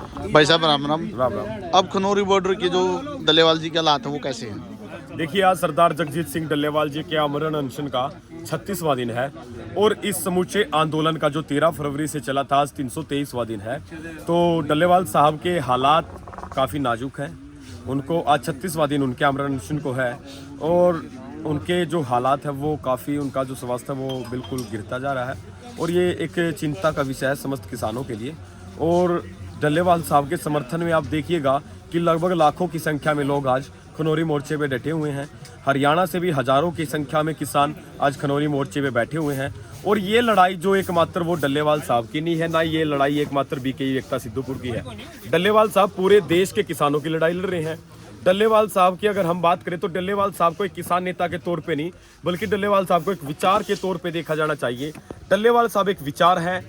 भाई साहब राम राम। राम राम। अब खनौरी बॉर्डर के जो डल्लेवाल जी के हालात है वो कैसे हैं? देखिए, आज सरदार जगजीत सिंह डल्लेवाल जी के आमरण अनशन का 36वां दिन है और इस समूचे आंदोलन का जो 13 फरवरी से चला था, आज 323वां दिन है। तो डल्लेवाल साहब के हालात काफ़ी नाजुक हैं। उनको आज 36वां दिन उनके आमरण अनशन को है और उनके जो हालात है वो काफ़ी, उनका जो स्वास्थ्य है वो बिल्कुल गिरता जा रहा है और ये एक चिंता का विषय है समस्त किसानों के लिए। और डल्लेवाल साहब के समर्थन में आप देखिएगा कि लगभग लाखों की संख्या में लोग आज खनौरी मोर्चे पे डटे हुए हैं। हरियाणा से भी हजारों की संख्या में किसान आज खनौरी मोर्चे पे बैठे हुए हैं। और ये लड़ाई जो एकमात्र वो डल्लेवाल साहब की नहीं है, ना ये लड़ाई एकमात्र बीके एकता सिद्धूपुर की है। डल्लेवाल साहब पूरे देश के किसानों की लड़ाई लड़ रहे हैं। डल्लेवाल साहब की अगर हम बात करें तो डल्लेवाल साहब को एक किसान नेता के तौर पे नहीं, बल्कि डल्लेवाल साहब को एक विचार के तौर पे देखा जाना चाहिए। डल्लेवाल साहब एक विचार है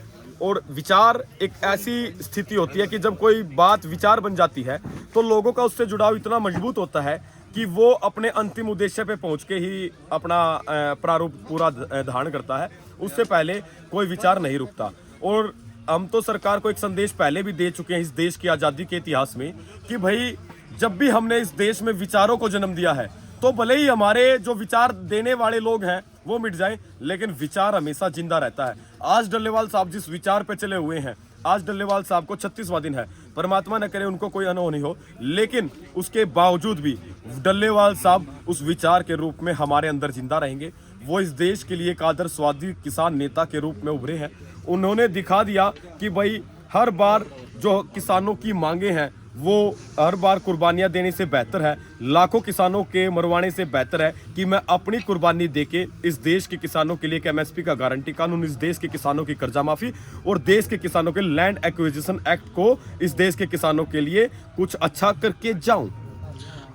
और विचार एक ऐसी स्थिति होती है कि जब कोई बात विचार बन जाती है तो लोगों का उससे जुड़ाव इतना मजबूत होता है कि वो अपने अंतिम उद्देश्य पे पहुंच के ही अपना प्रारूप पूरा धारण करता है। उससे पहले कोई विचार नहीं रुकता। और हम तो सरकार को एक संदेश पहले भी दे चुके हैं इस देश की आज़ादी के इतिहास में कि भाई, जब भी हमने इस देश में विचारों को जन्म दिया है तो भले ही हमारे जो विचार देने वाले लोग हैं वो मिट जाएं, लेकिन विचार हमेशा जिंदा रहता है। आज डल्लेवाल साहब जिस विचार पे चले हुए हैं, आज डल्लेवाल साहब को 36वां दिन है। परमात्मा न करे उनको कोई अनहोनी हो, लेकिन उसके बावजूद भी डल्लेवाल साहब उस विचार के रूप में हमारे अंदर जिंदा रहेंगे। वो इस देश के लिए एक आदर्शवादी किसान नेता के रूप में उभरे हैं। उन्होंने दिखा दिया कि भाई, हर बार जो किसानों की मांगे हैं वो हर बार कुर्बानियां देने से बेहतर है, लाखों किसानों के मरवाने से बेहतर है कि मैं अपनी कुर्बानी देके इस देश के किसानों के लिए एक एमएसपी का गारंटी कानून, इस देश के किसानों की कर्जा माफी और देश के किसानों के लैंड एक्विजिशन एक्ट को इस देश के किसानों के लिए कुछ अच्छा करके जाऊं।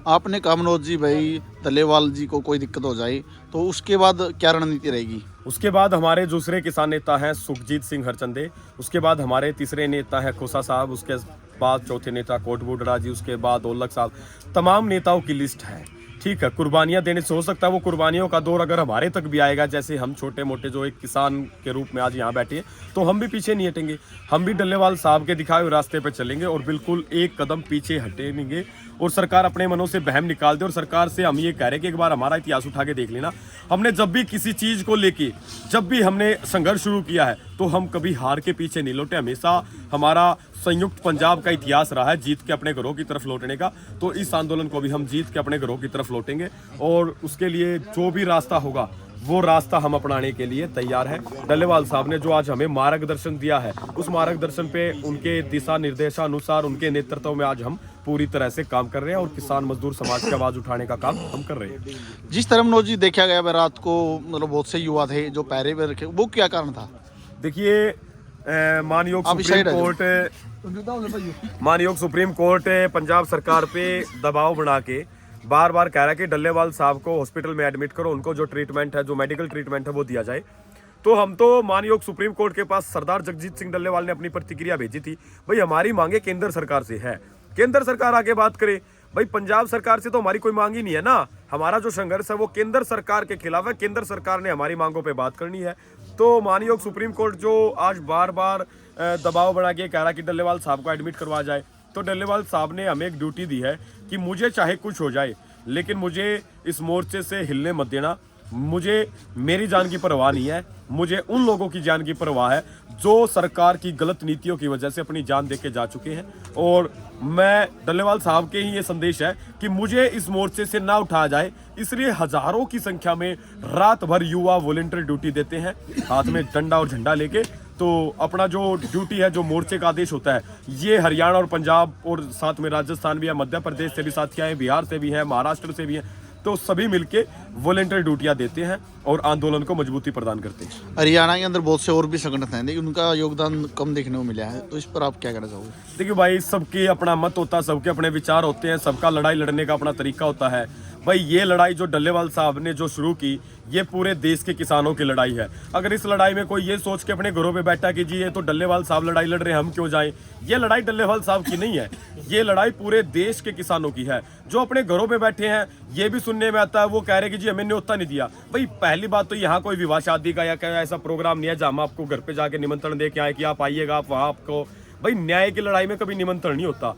आपने कहा मनोज जी भाई, डल्लेवाल जी को कोई दिक्कत हो जाए तो उसके बाद क्या रणनीति रहेगी? उसके बाद हमारे दूसरे किसान नेता हैं सुखजीत सिंह हरचंदे, उसके बाद हमारे तीसरे नेता हैं खोसा साहब, उसके बाद चौथे नेता कोटबुडरा जी, उसके बाद ओलक साहब। तमाम नेताओं की लिस्ट है। ठीक है, कुर्बानियां देने से हो सकता है वो कुर्बानियों का दौर अगर हमारे तक भी आएगा, जैसे हम छोटे मोटे जो एक किसान के रूप में आज यहाँ बैठे हैं, तो हम भी पीछे नहीं हटेंगे। हम भी डल्लेवाल साहब के दिखाए हुए रास्ते पे चलेंगे और बिल्कुल एक कदम पीछे हटेंगे। और सरकार अपने मनों से बहम निकाल दे। और सरकार से हम ये कह रहे हैं कि एक बार हमारा इतिहास उठा के देख लेना। हमने जब भी किसी चीज को लेके, जब भी हमने संघर्ष शुरू किया है तो हम कभी हार के पीछे नहीं लौटे। हमेशा हमारा संयुक्त पंजाब का इतिहास रहा है जीत के अपने घरों की तरफ लौटने का। तो इस आंदोलन को भी हम जीत के अपने घरों की तरफ लौटेंगे और उसके लिए जो भी रास्ता होगा वो रास्ता हम अपनाने के लिए तैयार है। डल्लेवाल साहब ने जो आज हमें मार्गदर्शन दिया है, उस मार्गदर्शन पे उनके दिशा निर्देशानुसार, उनके नेतृत्व में आज हम पूरी तरह से काम कर रहे हैं और किसान मजदूर समाज की आवाज उठाने का काम हम कर रहे हैं। जिस तरह मनोज जी देखा गया रात को, मतलब बहुत से युवा थे जो पैरे पे रखे, वो क्या कारण था? देखिए, मानयोग सुप्रीम कोर्ट पंजाब सरकार पे दबाव बना के बार बार कह रहा है कि डल्लेवाल साहब को हॉस्पिटल में एडमिट करो, उनको जो ट्रीटमेंट है, जो मेडिकल ट्रीटमेंट है वो दिया जाए। तो हम तो मानयोग सुप्रीम कोर्ट के पास सरदार जगजीत सिंह डल्लेवाल ने अपनी प्रतिक्रिया भेजी थी। भाई, हमारी मांगे केंद्र सरकार से है, केंद्र सरकार आगे बात करे। भाई, पंजाब सरकार से तो हमारी कोई मांग ही नहीं है ना। हमारा जो संघर्ष है वो केंद्र सरकार के खिलाफ है। केंद्र सरकार ने हमारी मांगों पे बात करनी है। तो मानयोग सुप्रीम कोर्ट जो आज बार बार दबाव बना के कह रहा कि डल्लेवाल साहब को एडमिट करवा जाए, तो डल्लेवाल साहब ने हमें एक ड्यूटी दी है कि मुझे चाहे कुछ हो जाए, लेकिन मुझे इस मोर्चे से हिलने मत देना। मुझे मेरी जान की परवाह नहीं है, मुझे उन लोगों की जान की परवाह है जो सरकार की गलत नीतियों की वजह से अपनी जान दे के जा चुके हैं। और मैं डल्लेवाल साहब के ही ये संदेश है कि मुझे इस मोर्चे से ना उठाया जाए, इसलिए हजारों की संख्या में रात भर युवा वॉलंटियर ड्यूटी देते हैं, हाथ में डंडा और झंडा लेके। तो अपना जो ड्यूटी है, जो मोर्चे का आदेश होता है, ये हरियाणा और पंजाब और साथ में राजस्थान भी है, मध्य प्रदेश से भी साथी आए, बिहार से भी हैं, महाराष्ट्र से भी हैं। तो सभी मिलके वॉलंटियर ड्यूटियां देते हैं और आंदोलन को मजबूती प्रदान करते हैं। हरियाणा के अंदर बहुत से और भी संगठन हैं, लेकिन उनका योगदान कम देखने को मिला है, तो इस पर आप क्या कहना चाहोगे? देखिए भाई, सबके अपना मत होता है, सबके अपने विचार होते हैं, सबका लड़ाई लड़ने का अपना तरीका होता है। भाई, ये लड़ाई जो डल्लेवाल साहब ने जो शुरू की, ये पूरे देश के किसानों की लड़ाई है। अगर इस लड़ाई में कोई ये सोच के अपने घरों पे बैठा कि जी ये तो डल्लेवाल साहब लड़ाई लड़ रहे हैं, हम क्यों जाएं, ये लड़ाई डल्लेवाल साहब की नहीं है। ये लड़ाई पूरे देश के किसानों की है जो अपने घरों पे बैठे हैं। ये भी सुनने में आता है, वो कह रहे कि जी हमें न्योता नहीं दिया। भाई, पहली बात तो यहाँ कोई विवाह शादी का या क्या ऐसा प्रोग्राम नहीं है जहाँ हम आपको घर पे जाके निमंत्रण दे के आए कि आप आइएगा, आप वहाँ आपको भाई न्याय की लड़ाई में कभी निमंत्रण नहीं होता।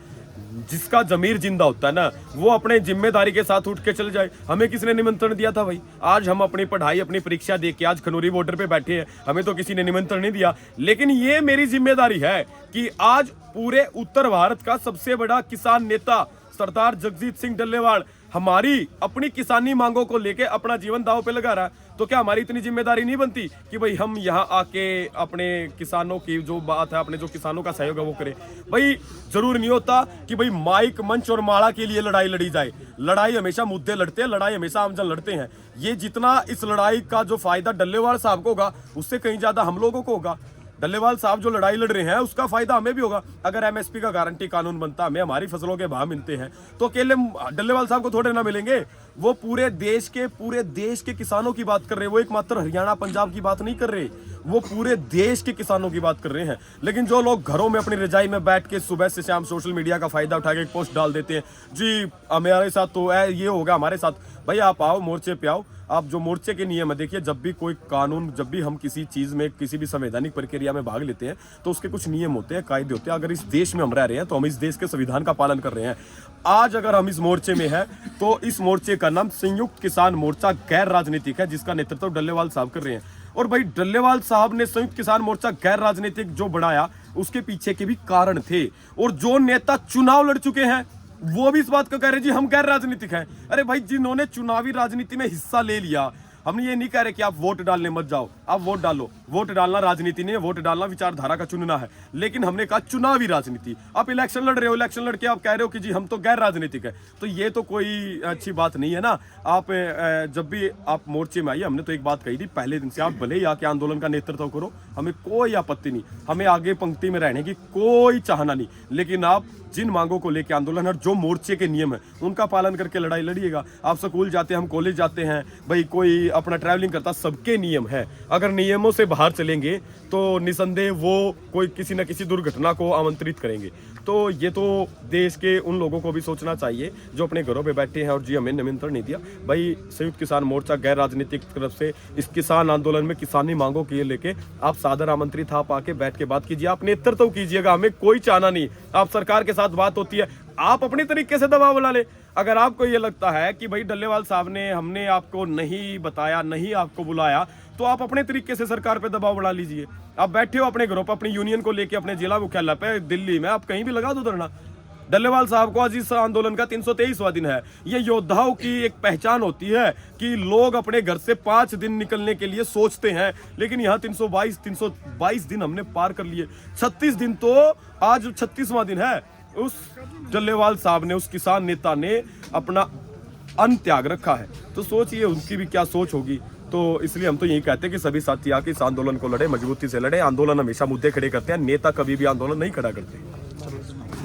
जिसका जमीर जिंदा होता है ना, वो अपने जिम्मेदारी के साथ उठ के चल जाए। हमें किसने निमंत्रण दिया था भाई? आज हम अपनी पढ़ाई, अपनी परीक्षा दे के आज खनौरी बॉर्डर पे बैठे हैं, हमें तो किसी ने निमंत्रण नहीं दिया। लेकिन ये मेरी जिम्मेदारी है कि आज पूरे उत्तर भारत का सबसे बड़ा किसान नेता सरदार जगजीत सिंह डल्लेवाल हमारी अपनी किसानी मांगों को लेके अपना जीवन दांव पे लगा रहा है। तो क्या हमारी इतनी जिम्मेदारी नहीं बनती कि भाई हम यहाँ आके अपने किसानों की जो बात है, अपने जो किसानों का सहयोग है वो करें? भाई जरूर नहीं होता कि भाई माइक, मंच और माला के लिए लड़ाई लड़ी जाए। लड़ाई हमेशा मुद्दे लड़ते हैं, लड़ाई हमेशा आमजन लड़ते हैं। ये जितना इस लड़ाई का जो फायदा डल्लेवाल साहब को होगा, उससे कहीं ज्यादा हम लोगों को होगा। डल्लेवाल साहब जो लड़ाई लड़ रहे हैं उसका फायदा हमें भी होगा। अगर एमएसपी का गारंटी कानून बनता, हमें हमारी फसलों के भाव मिलते हैं, तो अकेले डल्लेवाल साहब को थोड़े ना मिलेंगे। वो पूरे देश के किसानों की बात कर रहे हैं। वो एकमात्र हरियाणा पंजाब की बात नहीं कर रहे, वो पूरे देश के किसानों की बात कर रहे हैं। लेकिन जो लोग घरों में अपनी रजाई में बैठ के सुबह से शाम सोशल मीडिया का फायदा उठा के एक पोस्ट डाल देते हैं, जी हमारे साथ तो ये होगा, हमारे साथ। भाई आप आओ मोर्चे पे आओ। आप जो मोर्चे के नियम है, देखिए जब भी कोई कानून, जब भी हम किसी चीज में, किसी भी संवैधानिक प्रक्रिया में भाग लेते हैं तो उसके कुछ नियम होते हैं, कायदे होते हैं। अगर इस देश में हम रह रहे हैं तो हम इस देश के संविधान का पालन कर रहे हैं। आज अगर हम इस मोर्चे में हैं तो इस मोर्चे का नाम संयुक्त किसान मोर्चा गैर राजनीतिक है, जिसका नेतृत्व डल्लेवाल साहब कर रहे हैं। और भाई डल्लेवाल साहब ने संयुक्त किसान मोर्चा गैर राजनीतिक जो बनाया, उसके पीछे के भी कारण थे। और जो नेता चुनाव लड़ चुके हैं वो भी इस बात को कह रहे जी हम गैर राजनीतिक हैं। अरे भाई जिन्होंने चुनावी राजनीति में हिस्सा ले लिया, हम ये नहीं कह रहे कि आप वोट डालने मत जाओ, आप वोट डालो। वोट डालना राजनीति नहीं है, वोट डालना विचारधारा का चुनना है। लेकिन हमने कहा चुनावी राजनीति। आप इलेक्शन लड़ रहे हो, इलेक्शन लड़के आप कह रहे हो कि जी हम तो गैर राजनीतिक है, तो ये तो कोई अच्छी बात नहीं है ना। आप जब भी आप मोर्चे में आइए, हमने तो एक बात कही थी पहले दिन से, आप भले ही आके आंदोलन का नेतृत्व करो, हमें कोई आपत्ति नहीं, हमें आगे पंक्ति में रहने की कोई चाहना नहीं। लेकिन आप जिन मांगों को लेकर आंदोलन और जो मोर्चे के नियम है उनका पालन करके लड़ाई लड़िएगा। आप स्कूल जाते हैं, हम कॉलेज जाते हैं, भाई कोई अपना ट्रैवलिंग करता, सबके नियम है। अगर नियमों से बाहर चलेंगे तो निसंदेह वो कोई किसी न किसी दुर्घटना को आमंत्रित करेंगे। तो ये तो देश के उन लोगों को भी सोचना चाहिए जो अपने घरों पे बैठे हैं और जी हमें निमंत्रण नहीं दिया। भाई संयुक्त किसान मोर्चा गैर राजनीतिक तरफ से इस किसान आंदोलन में किसानी मांगों के लेके आप सादर आमंत्रित, आप आके बैठ के बात कीजिए, आप नेतृत्व कीजिएगा, हमें कोई चाहना नहीं। आप सरकार के साथ बात होती है, आप अपने तरीके से दबाव बना ले। अगर आपको ये लगता है कि भाई डल्लेवाल साहब ने, हमने आपको नहीं बताया, नहीं आपको बुलाया, तो आप अपने तरीके से सरकार पे दबाव बढ़ा लीजिए। आप बैठे हो अपने घरों पर, अपनी यूनियन को लेके अपने जिला मुख्यालय पे दिल्ली में, आप कहीं भी लगा दो धरना। डल्लेवाल साहब को आज इस आंदोलन का 323वां दिन है। ये योद्धाओं की एक पहचान होती है कि लोग अपने घर से 5 दिन निकलने के लिए सोचते हैं, लेकिन यहाँ 322 दिन हमने पार कर लिए। 36 दिन, तो आज 36वां दिन है। उस डल्लेवाल साहब ने, उस किसान नेता ने अपना अन्न त्याग रखा है। तो सोचिए उनकी भी क्या सोच होगी। तो इसलिए हम तो यही कहते हैं कि सभी साथी आके इस आंदोलन को लड़े, मजबूती से लड़े। आंदोलन हमेशा मुद्दे खड़े करते हैं, नेता कभी भी आंदोलन नहीं खड़ा करते।